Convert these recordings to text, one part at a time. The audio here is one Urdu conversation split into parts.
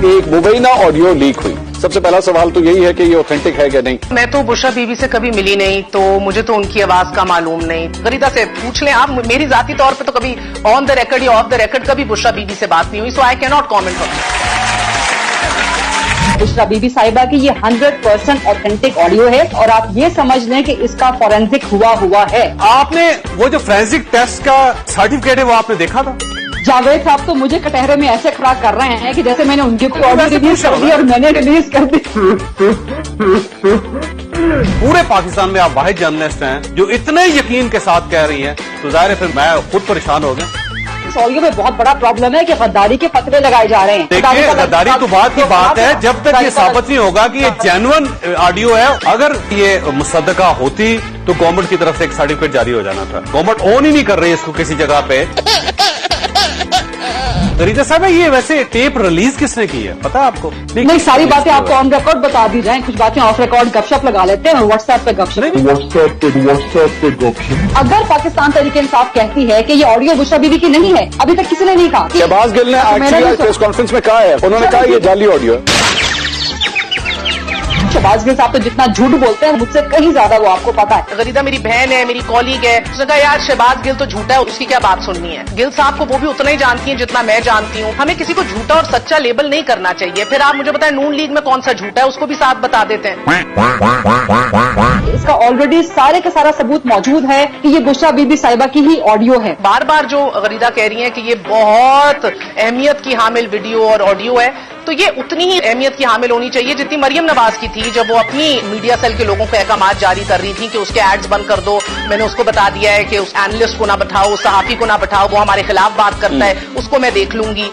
ایک مبینہ آڈیو لیک ہوئی. سب سے پہلا سوال تو یہی ہے کہ یہ اوتھینٹک ہے کہ نہیں. میں تو بشرا بیوی سے کبھی ملی نہیں تو مجھے تو ان کی آواز کا معلوم نہیں. غریدہ سے پوچھ لیں آپ. میری ذاتی طور پہ تو کبھی آن دا ریکارڈ یا آف دا ریکارڈ کبھی بشرا بیوی سے بات نہیں ہوئی. سو آئی کی ناٹ کامنٹ آن. بشرا بیوی صاحبہ کی یہ 100% اوتھینٹک آڈیو ہے اور آپ یہ سمجھ لیں کہ اس کا فورینسک ہوا ہے. آپ نے وہ جو فورینسک ٹیسٹ کا سرٹیفکیٹ ہے وہ آپ نے دیکھا تھا؟ جاوید صاحب تو مجھے کٹہرے میں ایسے کھڑا کر رہے ہیں کہ جیسے میں نے ان کی کوئی آڈیو ریلیز کر دی اور میں نے ریلیز کر دی. پورے پاکستان میں آپ واحد جرنلسٹ ہیں جو اتنے یقین کے ساتھ کہہ رہی ہیں تو ظاہر ہے پھر میں خود پریشان ہو گیا. اس آڈیو میں بہت بڑا پرابلم ہے کہ غداری کے فتوے لگائے جا رہے ہیں. دیکھیے غداری تو بات کی بات ہے جب تک یہ ثابت نہیں ہوگا کہ یہ جینون آڈیو ہے. اگر یہ مصدقہ ہوتی تو گورنمنٹ کی طرف سے ایک سرٹیفکیٹ جاری ہو جانا تھا. گورنمنٹ اون ہی نہیں کر رہی اس کو کسی جگہ پہ. ریتا صاحب یہ ویسے ٹیپ ریلیز کس نے کی ہے پتا آپ کو؟ نہیں ساری باتیں آپ کو آن ریکارڈ بتا دی جائیں. کچھ باتیں آف ریکارڈ گپ شپ لگا لیتے ہیں. واٹس ایپ پہ گپ شپ. اگر پاکستان تحریک انصاف کہتی ہے کہ یہ آڈیو بشرا بیوی کی نہیں ہے, ابھی تک کسی نے نہیں کہا. شہباز گل نے ایکچولی پریس کانفرنس میں کہا ہے, انہوں نے کہا یہ جعلی آڈیو ہے. شہباز گل صاحب تو جتنا جھوٹ بولتے ہیں مجھ سے کہیں زیادہ وہ آپ کو پتا ہے. غریدہ میری بہن ہے, میری کالیگ ہے. اس نے کہا یار شہباز گل تو جھوٹا ہے, اس کی کیا بات سننی ہے. گل صاحب کو وہ بھی اتنا ہی جانتی ہیں جتنا میں جانتی ہوں. ہمیں کسی کو جھوٹا اور سچا لیبل نہیں کرنا چاہیے. پھر آپ مجھے بتائیں نون لیگ میں کون سا جھوٹا ہے, اس کو بھی ساتھ بتا دیتے ہیں. اس کا آلریڈی سارے کا سارا ثبوت موجود ہے کہ یہ بشرا بیوی صاحبہ کی ہی آڈیو ہے. بار بار جو غریدہ کہہ رہی ہیں کہ یہ بہت اہمیت کی حامل ویڈیو اور آڈیو ہے, تو یہ اتنی ہی اہمیت کی حامل ہونی چاہیے جتنی مریم نواز کی تھی جب وہ اپنی میڈیا سیل کے لوگوں کو احکامات جاری کر رہی تھی کہ اس کے ایڈز بند کر دو. میں نے اس کو بتا دیا ہے کہ اس اینالسٹ کو نہ بٹھاؤ, اس صحافی کو نہ بٹھاؤ, وہ ہمارے خلاف بات کرتا ہے, اس کو میں دیکھ لوں گی.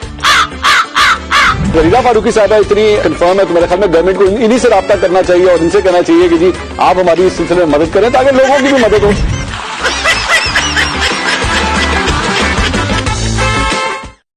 غریدہ فاروقی صاحبہ اتنی کنفرم ہے تو میرے خیال میں گورنمنٹ کو انہی سے رابطہ کرنا چاہیے اور ان سے کہنا چاہیے کہ جی آپ ہماری اس سلسلے میں مدد کریں تاکہ لوگوں کی بھی مدد ہو.